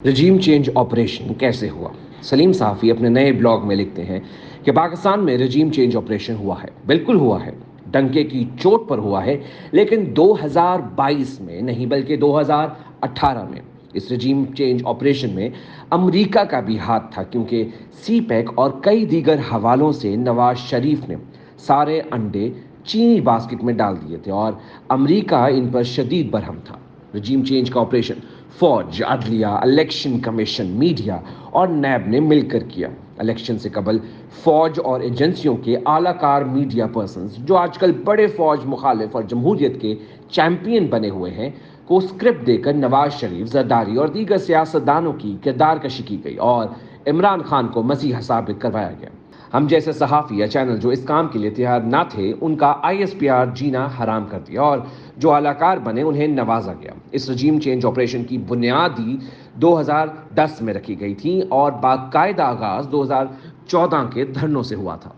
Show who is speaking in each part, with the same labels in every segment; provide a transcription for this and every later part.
Speaker 1: رجیم change operation کیسے ہوا؟ سلیم صحافی اپنے نئے بلاگ میں لکھتے ہیں کہ پاکستان میں رجیم چینج آپریشن ہوا ہے، بالکل ہوا ہے، ڈنکے کی چوٹ پر ہوا ہے، لیکن 2022 میں نہیں بلکہ 2018 میں۔ اس رجیم چینج آپریشن میں امریکہ کا بھی ہاتھ تھا، کیونکہ سی پیک اور کئی دیگر حوالوں سے نواز شریف نے سارے انڈے چینی باسکٹ میں ڈال دیے تھے اور امریکہ ان پر شدید برہم تھا۔ رجیم چینج کا آپریشن فوج، عدلیہ، الیکشن کمیشن، میڈیا اور نیب نے مل کر کیا۔ الیکشن سے قبل فوج اور ایجنسیوں کے اعلیٰ کار میڈیا پرسنز، جو آج کل بڑے فوج مخالف اور جمہوریت کے چیمپئن بنے ہوئے ہیں، کو اسکرپٹ دے کر نواز شریف، زرداری اور دیگر سیاستدانوں کی کردار کشی کی گئی اور عمران خان کو مسیحا ثابت کروایا گیا۔ ہم جیسے صحافی یا چینل جو اس کام کے لیے تیار نہ تھے، ان کا ISPR جینا حرام کر دیا اور جو اعلیٰ بنے انہیں نوازا گیا۔ اس رجیم چینج آپریشن کی بنیادی 2010 میں رکھی گئی تھی اور باقاعدہ آغاز 2014 کے دھرنوں سے ہوا تھا۔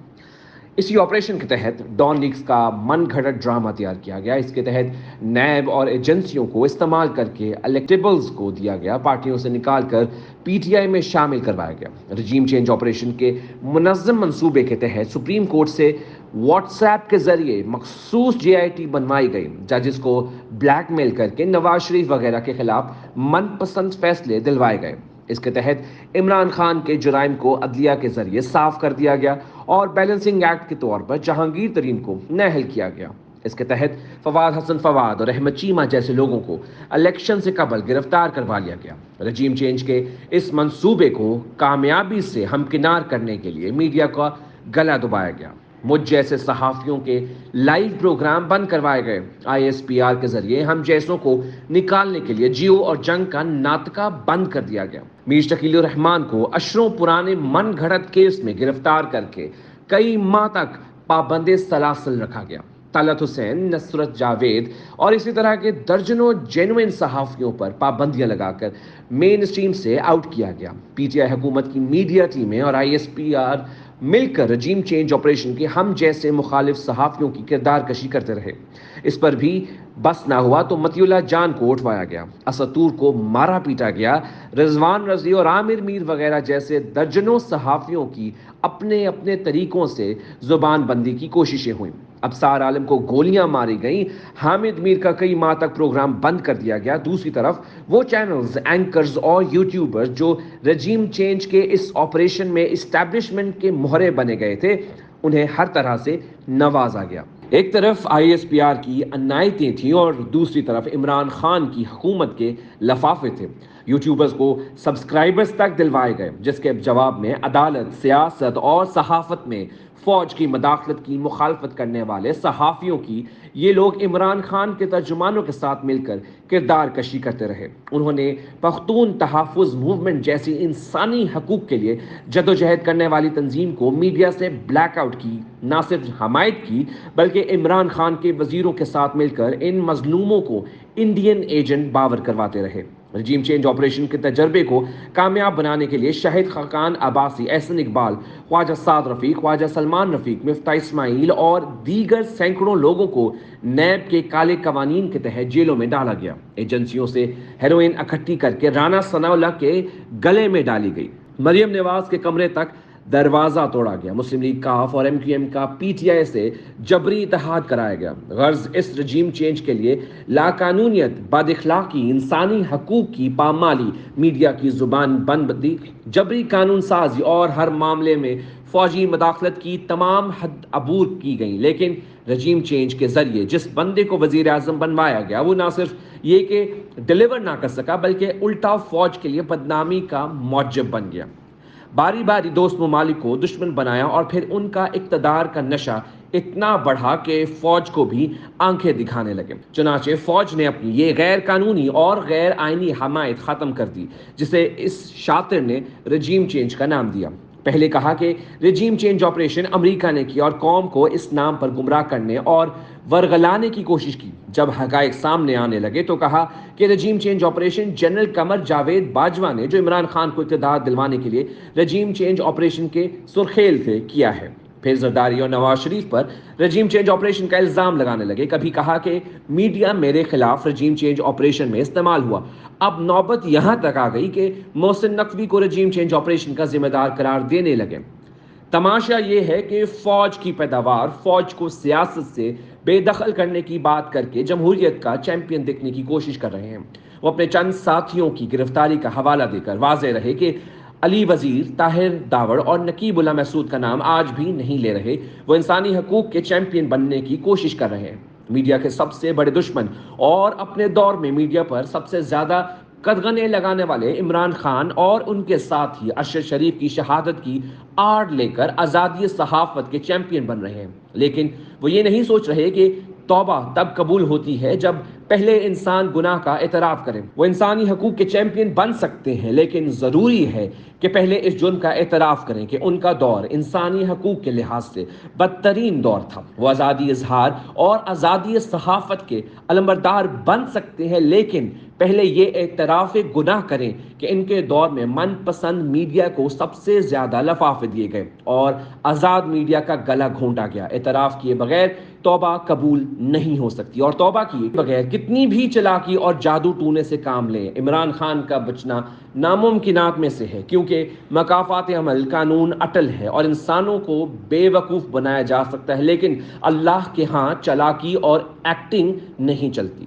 Speaker 1: اسی آپریشن کے تحت ڈان لیکس کا من گھڑت ڈرامہ تیار کیا گیا۔ اس کے تحت نیب اور ایجنسیوں کو استعمال کر کے الیکٹیبلز کو دیا گیا، پارٹیوں سے نکال کر PTI میں شامل کروایا گیا۔ رجیم چینج آپریشن کے منظم منصوبے کے تحت سپریم کورٹ سے واٹس ایپ کے ذریعے مخصوص JIT بنوائی گئی، ججز کو بلیک میل کر کے نواز شریف وغیرہ کے خلاف من پسند فیصلے دلوائے گئے۔ اس کے تحت عمران خان کے جرائم کو عدلیہ کے ذریعے صاف کر دیا گیا اور بیلنسنگ ایکٹ کے طور پر جہانگیر ترین کو نااہل کیا گیا۔ اس کے تحت فواد حسن فواد اور احمد چیمہ جیسے لوگوں کو الیکشن سے قبل گرفتار کروا لیا گیا۔ رجیم چینج کے اس منصوبے کو کامیابی سے ہمکنار کرنے کے لیے میڈیا کا گلا دبایا گیا۔ مجھ جیسے صحافیوں کے لائیو پروگرام بند کروائے گئے۔ ISPR کے ذریعے ہم جیسوں کو نکالنے کے لیے جیو اور جنگ کا ناطقہ بند کر دیا گیا۔ میر شکیل الرحمان کو اشروں پرانے من گھڑت کیس میں گرفتار کر کے کئی ماہ تک پابند سلاسل رکھا گیا۔ طلعت حسین، نصرت جاوید اور اسی طرح کے درجنوں جینوئن صحافیوں پر پابندیاں لگا کر مین اسٹریم سے آؤٹ کیا گیا۔ PTI حکومت کی میڈیا ٹیمیں اور ISPR مل کر رجیم چینج آپریشن کے ہم جیسے مخالف صحافیوں کی کردار کشی کرتے رہے۔ اس پر بھی بس نہ ہوا تو مطیع اللہ جان کو اٹھوایا گیا، اسد طور کو مارا پیٹا گیا، رضوان رضوی اور عامر میر وغیرہ جیسے درجنوں صحافیوں کی اپنے اپنے طریقوں سے زبان بندی کی کوششیں ہوئیں۔ ابصار عالم کو گولیاں ماری گئیں، حامد میر کا کئی ماہ تک پروگرام بند کر دیا گیا۔ دوسری طرف وہ چینلز، اینکرز اور یوٹیوبرز جو رجیم چینج کے اس آپریشن میں اسٹیبلشمنٹ کے مہرے بنے گئے تھے، انہیں ہر طرح سے نوازا گیا۔ ایک طرف ISPR کی عنایتیں تھیں اور دوسری طرف عمران خان کی حکومت کے لفافے تھے۔ یوٹیوبرز کو سبسکرائبرز تک دلوائے گئے، جس کے جواب میں عدالت، سیاست اور صحافت میں فوج کی مداخلت کی مخالفت کرنے والے صحافیوں کی یہ لوگ عمران خان کے ترجمانوں کے ساتھ مل کر کردار کشی کرتے رہے۔ انہوں نے پختون تحفظ موومنٹ جیسی انسانی حقوق کے لیے جدوجہد کرنے والی تنظیم کو میڈیا سے بلیک آؤٹ کی، نہ صرف حمایت کی بلکہ عمران خان کے وزیروں کے ساتھ مل کر ان مظلوموں کو انڈین ایجنٹ باور کرواتے رہے۔ رجیم چینج آپریشن کے تجربے کو کامیاب بنانے کے لیے شاہد خاقان عباسی، احسن اقبال، خواجہ سعد رفیق، خواجہ سلمان رفیق، مفتاح اسماعیل اور دیگر سینکڑوں لوگوں کو نیب کے کالے قوانین کے تحت جیلوں میں ڈالا گیا۔ ایجنسیوں سے ہیروئن اکٹھی کر کے رانا ثناء اللہ کے گلے میں ڈالی گئی۔ مریم نواز کے کمرے تک دروازہ توڑا گیا۔ مسلم لیگ کاف اور MQM کا PTI سے جبری اتحاد کرایا گیا۔ غرض اس رجیم چینج کے لیے لاقانونیت، بد اخلاقی، انسانی حقوق کی پامالی، میڈیا کی زبان بندی، جبری قانون سازی اور ہر معاملے میں فوجی مداخلت کی تمام حد عبور کی گئیں۔ لیکن رجیم چینج کے ذریعے جس بندے کو وزیر اعظم بنوایا گیا، وہ نہ صرف یہ کہ ڈیلیور نہ کر سکا بلکہ الٹا فوج کے لیے بدنامی کا موجب بن گیا۔ باری باری دوست ممالک کو دشمن بنایا اور پھر ان کا اقتدار کا نشہ اتنا بڑھا کہ فوج کو بھی آنکھیں دکھانے لگے۔ چنانچہ فوج نے اپنی یہ غیر قانونی اور غیر آئینی حمایت ختم کر دی، جسے اس شاطر نے رجیم چینج کا نام دیا۔ پہلے کہا کہ رجیم چینج آپریشن امریکہ نے کی اور قوم کو اس نام پر گمراہ کرنے اور ورغلانے کی کوشش کی۔ جب حقائق سامنے آنے لگے تو کہا کہ regime change operation general Qamar Javed Bajwa نے، جو عمران خان کو اقتدار دلوانے کے لیے رجیم چینج آپریشن کے سرخیل تھے، کیا ہے۔ پھر زرداری اور نواز شریف پر رجیم چینج آپریشن کا الزام لگانے لگے۔ کبھی کہا کہ میڈیا میرے خلاف رجیم چینج آپریشن میں استعمال ہوا، اب نوبت یہاں تک آ گئی کہ محسن نقوی کو رجیم چینج آپریشن کا ذمہ دار قرار دینے لگے۔ تماشا یہ ہے کہ فوج کی پیداوار، فوج کو سیاست سے بے دخل کرنے کی بات کر کے جمہوریت کا چیمپئن دکھنے کی کوشش کر رہے ہیں۔ وہ اپنے چند ساتھیوں کی گرفتاری کا حوالہ دے کر واضح رہے کہ علی وزیر، طاہر داوڑ اور نقیب اللہ محسود کا نام آج بھی نہیں لے رہے۔ وہ انسانی حقوق کے چیمپئن بننے کی کوشش کر رہے ہیں۔ میڈیا کے سب سے بڑے دشمن اور اپنے دور میں میڈیا پر سب سے زیادہ قدغنیں لگانے والے عمران خان اور ان کے ساتھ ہی ارشد شریف کی شہادت کی آڑ لے کر آزادی صحافت کے چیمپئن بن رہے ہیں، لیکن وہ یہ نہیں سوچ رہے کہ توبہ تب قبول ہوتی ہے جب پہلے انسان گناہ کا اعتراف کرے۔ وہ انسانی حقوق کے چیمپئن بن سکتے ہیں، لیکن ضروری ہے کہ پہلے اس جرم کا اعتراف کریں کہ ان کا دور انسانی حقوق کے لحاظ سے بدترین دور تھا۔ وہ آزادی اظہار اور آزادی صحافت کے علمبردار بن سکتے ہیں، لیکن پہلے یہ اعتراف گناہ کریں کہ ان کے دور میں من پسند میڈیا کو سب سے زیادہ لفافے دیے گئے اور آزاد میڈیا کا گلا گھونٹا گیا۔ اعتراف کیے بغیر توبہ قبول نہیں ہو سکتی، اور توبہ کیے بغیر کتنی بھی چلاکی اور جادو ٹونے سے کام لیں، عمران خان کا بچنا ناممکنات میں سے ہے، کیونکہ مکافات عمل قانون اٹل ہے اور انسانوں کو بے وقوف بنایا جا سکتا ہے، لیکن اللہ کے ہاں چلاکی اور ایکٹنگ نہیں چلتی۔